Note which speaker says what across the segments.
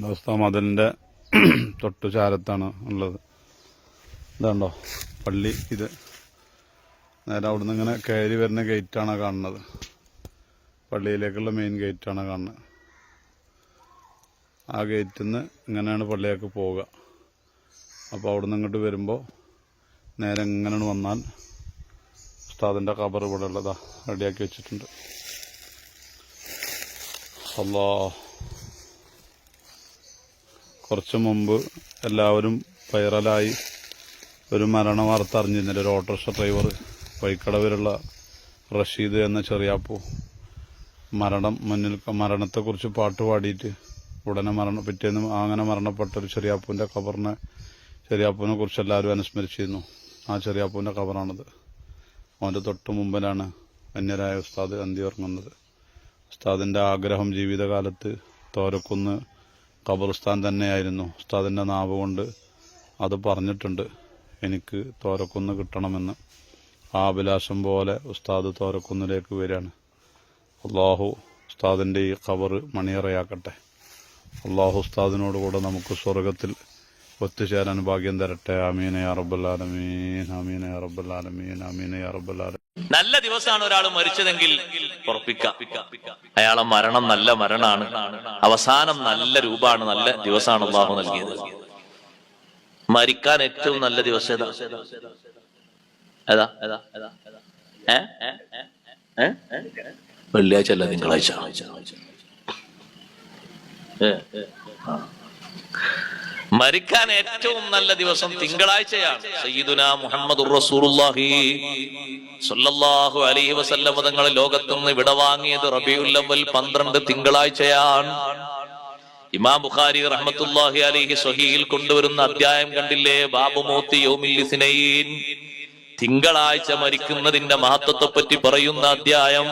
Speaker 1: അവസ്ഥ മതിലിൻ്റെ തൊട്ടു ചാരത്താണ് ഉള്ളത്. ഇതാണ്ടോ പള്ളി. ഇത് നേരെ അവിടുന്ന് ഇങ്ങനെ കയറി വരുന്ന ഗേറ്റാണ് കാണുന്നത്. പള്ളിയിലേക്കുള്ള മെയിൻ ഗേറ്റാണ് കാണുന്നത്. ആ ഗേറ്റിൽ നിന്ന് ഇങ്ങനെയാണ് പള്ളിയിലേക്ക് പോവുക. അപ്പോൾ അവിടുന്ന് ഇങ്ങോട്ട് വരുമ്പോൾ നേരെ ഇങ്ങനെ വന്നാൽ ഉസ്താദിൻ്റെ ഖബർ ഇവിടെ ഉള്ളതാ റെഡിയാക്കി വെച്ചിട്ടുണ്ട്. അല്ലാ, കുറച്ച് മുമ്പ് എല്ലാവരും വൈറലായി ഒരു മരണ വാർത്ത അറിഞ്ഞിരുന്നില്ല. ഒരു ഓട്ടോറിക്ഷ ഡ്രൈവർ വൈക്കടവിലുള്ള റഷീദ് എന്ന ചെറിയാപ്പു മരണത്തെക്കുറിച്ച് പാട്ട് പാടിയിട്ട് ഉടനെ പിറ്റേന്ന് അങ്ങനെ മരണപ്പെട്ട ഒരു ചെറിയാപ്പുവിനെ കുറിച്ച് എല്ലാവരും അനുസ്മരിച്ചിരുന്നു. ആ ചെറിയാപ്പുവിൻ്റെ ഖബറാണിത്. അവൻ്റെ തൊട്ട് മുമ്പിലാണ് അന്യരായ ഉസ്താദ് അന്തിയുറങ്ങുന്നത്. ഉസ്താദിൻ്റെ ആഗ്രഹം ജീവിതകാലത്ത് തോരക്കുന്ന് ഖബർസ്ഥാൻ തന്നെയായിരുന്നു. ഉസ്താദിൻ്റെ നാവ് കൊണ്ട് അത് പറഞ്ഞിട്ടുണ്ട്, എനിക്ക് തോരക്കുന്ന് കിട്ടണമെന്ന്. ആ അഭിലാഷം പോലെ ഉസ്താദ് തോരക്കുന്നിലേക്ക് വരികയാണ്. അള്ളാഹു ഉസ്താദിൻ്റെ ഈ ഖബർ മണിയറയാക്കട്ടെ. അള്ളാഹു ഉസ്താദിനോട് കൂടെ നമുക്ക് സ്വർഗത്തിൽ ഒത്തുചേരാൻ ഭാഗ്യം തരട്ടെ. ആമീൻ യാ റബ്ബൽ ആലമീൻ, ആമീൻ യാ റബ്ബൽ ആലമീൻ, ആമീൻ യാ റബ്ബൽ ആലമീൻ.
Speaker 2: നല്ല ദിവസമാണ് ഒരാൾ മരിച്ചതെങ്കിൽ ഉറപ്പിക്കാം, അയാളെ മരണം നല്ല മരണമാണ്, അവസാനം നല്ല രൂപമാണ്, നല്ല ദിവസമാണ് അള്ളാഹു നൽകിയത്. മരിക്കാൻ ഏറ്റവും നല്ല ദിവസം ഏതാ? വെള്ളിയാഴ്ച അല്ല, തിങ്കളാഴ്ച. മരിക്കാൻ ഏറ്റവും നല്ല ദിവസം തിങ്കളാഴ്ചയാണ്. സയ്യിദുനാ മുഹമ്മദുർ റസൂലുള്ളാഹി സ്വല്ലല്ലാഹു അലൈഹി വസല്ലം തങ്ങൾ ലോകത്തുനിന്ന് വിടവാങ്ങിയത് റബീഉൽ അവ്വൽ 12 തിങ്കളാഴ്ചയാണ്. ഇമാം ബുഖാരി റഹ്മത്തുള്ളാഹി അലൈഹി സ്വഹീഹിൽ കൊണ്ടുവരുന്ന അധ്യായം കണ്ടില്ലേ? ബാബു മൗത്തി യൗമിൽ ഇസ്നൈൻ, തിങ്കളാഴ്ച മരിക്കുന്നതിന്റെ മഹത്വത്തെ പറ്റി പറയുന്ന അധ്യായം.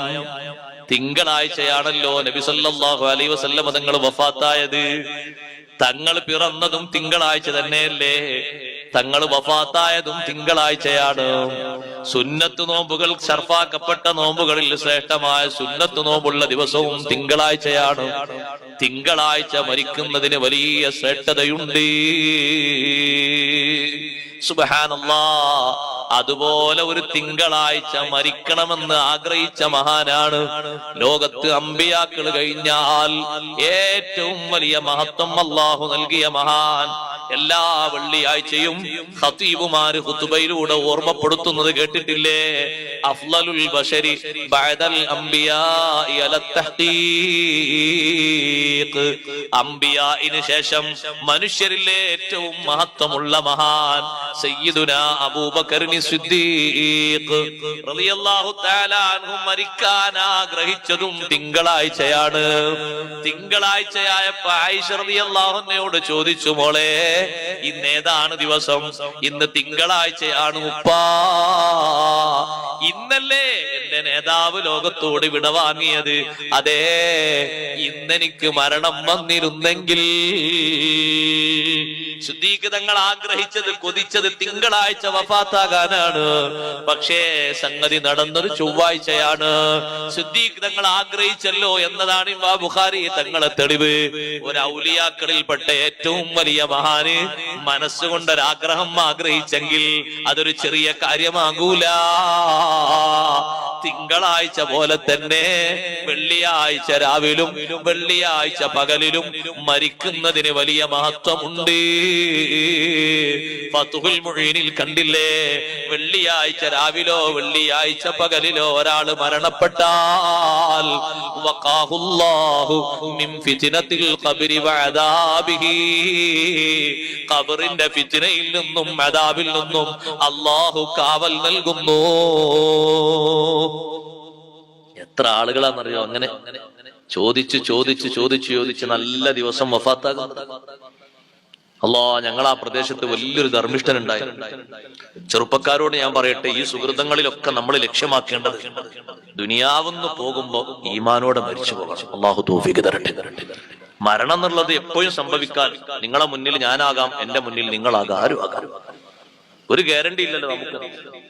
Speaker 2: തിങ്കളാഴ്ചയാണല്ലോ നബി സല്ലല്ലാഹു അലൈഹി വസല്ലം തങ്ങൾ വഫാത്തായത്. തങ്ങൾ പിറന്നതും തിങ്കളാഴ്ച തന്നെയല്ലേ? തങ്ങൾ വഫാത്തായതും തിങ്കളാഴ്ചയാണ്. സുന്നത്ത് നോമ്പുകൾ ഷർഫാക്കപ്പെട്ട നോമ്പുകളിൽ ശ്രേഷ്ഠമായ സുന്നത്ത് നോമ്പുള്ള ദിവസവും തിങ്കളാഴ്ചയാണ്. തിങ്കളാഴ്ച മരിക്കുന്നതിന് വലിയ ശ്രേഷ്ഠതയുണ്ട്. സുബ്ഹാനല്ലാഹ്. അതുപോലെ ഒരു തിങ്കളാഴ്ച മരിക്കണമെന്ന് ആഗ്രഹിച്ച മഹാനാണ്. ലോകത്ത് അമ്പിയാക്കൾ കഴിഞ്ഞാൽ ഏറ്റവും വലിയ മഹത്വം അല്ലാഹു നൽകിയ മഹാൻ. എല്ലാ വെള്ളിയാഴ്ചയും ഖതീബുമാര് ഖുതുബയിലൂടെ ഓർമ്മപ്പെടുത്തുന്നത് കേട്ടിട്ടില്ലേ? അഫ്ളലുൽ ബശരി ബഅദൽ അംബിയാഇ അല തഹ്ഖീഖ്. അംബിയാഇന് ശേഷം മനുഷ്യരിലെ ഏറ്റവും മഹത്വമുള്ള മഹാൻ സയ്യിദുനാ അബൂബക്കർ സിദ്ദീഖ് റളിയല്ലാഹു തആല അൻഹു മരിക്കാൻ ആഗ്രഹിച്ചതും തിങ്കളാഴ്ചയാണ്. തിങ്കളാഴ്ചയായപ്പോ ആയിഷ റളിയല്ലാഹു അൻഹയോട് ചോദിച്ചു, മോളെ ഇന്ന് ഏതാണ് ദിവസം? ഇന്ന് തിങ്കളാഴ്ചയാണ് ഉപ്പാ. ഇന്നല്ലേ എന്റെ നേതാവ് ലോകത്തോട് വിടവാങ്ങിയത്? അതെ, ഇന്നെനിക്ക് മരണം വന്നിരുന്നെങ്കിൽ. സിദ്ദീഖ് തങ്ങൾ ആഗ്രഹിച്ചത്, കൊതിച്ചത് തിങ്കളാഴ്ച വഫാത്താകാനാണ്. പക്ഷേ സംഗതി നടന്നത് ചൊവ്വാഴ്ചയാണ്. സിദ്ദീഖ് തങ്ങൾ ആഗ്രഹിച്ചല്ലോ എന്നതാണ് ഇമാം ബുഖാരി തങ്ങളെ തെളിവ്. ഒരു ഔലിയാക്കളിൽപ്പെട്ട ഏറ്റവും വലിയ മഹാന് മനസ്സുകൊണ്ടൊരാഗ്രഹം ആഗ്രഹിച്ചെങ്കിൽ അതൊരു ചെറിയ കാര്യമാകൂല. തിങ്കളാഴ്ച പോലെ തന്നെ വെള്ളിയാഴ്ച രാവിലും വെള്ളിയാഴ്ച പകലിലും മരിക്കുന്നതിന് വലിയ മഹത്വമുണ്ട്. ഫത്ഹുൽ മുഈനിൽ കണ്ടില്ലേ? വെള്ളിയാഴ്ച രാവിലോ വെള്ളിയാഴ്ച പകലിലോ ഒരാൾ മരണപ്പെട്ടാൽ വഖാഹുല്ലാഹു മിൻ ഫിത്നത്തിൽ ഖബ്രി വഅദാബിഹി, ഖബറിന്റെ ഫിത്നയിൽ നിന്നും അദാബിൽ നിന്നും അല്ലാഹു കാവൽ നൽകുന്നു. എത്ര ആളുകളാണെന്നറിയോ അങ്ങനെ ചോദിച്ചു ചോദിച്ചു ചോദിച്ചു ചോദിച്ച് നല്ല ദിവസം വഫാത്താകുന്നത്? ഞങ്ങൾ ആ പ്രദേശത്ത് വലിയൊരു ധർമ്മിഷ്ഠൻ ഉണ്ടായിരുന്നു. ചെറുപ്പക്കാരോട് ഞാൻ പറയട്ടെ, ഈ സുഹൃതങ്ങളിലൊക്കെ നമ്മൾ ലക്ഷ്യമാക്കേണ്ടത് ദുനിയാവെന്ന് പോകുമ്പോ ഈമാനോടെ മരിച്ചു പോകണം. അള്ളാഹു തൗഫീഖ് തരട്ടെ. മരണം എന്നുള്ളത് എപ്പോഴും സംഭവിക്കാൻ. നിങ്ങളെ മുന്നിൽ ഞാനാകാം, എന്റെ മുന്നിൽ നിങ്ങളാകാം, ആരും ആകാം. ഒരു ഗ്യാരണ്ടി ഇല്ലല്ലോ നമുക്ക്.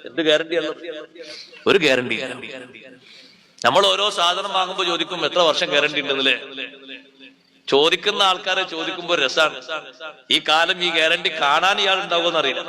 Speaker 2: എന്ത് ഗ്യാരണ്ടിയാണ്? ഒരു ഗ്യാരണ്ടി ഇല്ല. നമ്മൾ ഓരോ സാധനം വാങ്ങുമ്പോൾ ചോദിക്കും എത്ര വർഷം ഗ്യാരണ്ടി ഉണ്ടെന്നല്ലേ? ചോദിക്കുന്ന ആൾക്കാരെ ചോദിക്കുമ്പോൾ രസാണ്. ഈ കാലം ഈ ഗ്യാരണ്ടി കാണാൻ ഇയാൾ ഉണ്ടാവുമെന്ന് അറിയില്ല.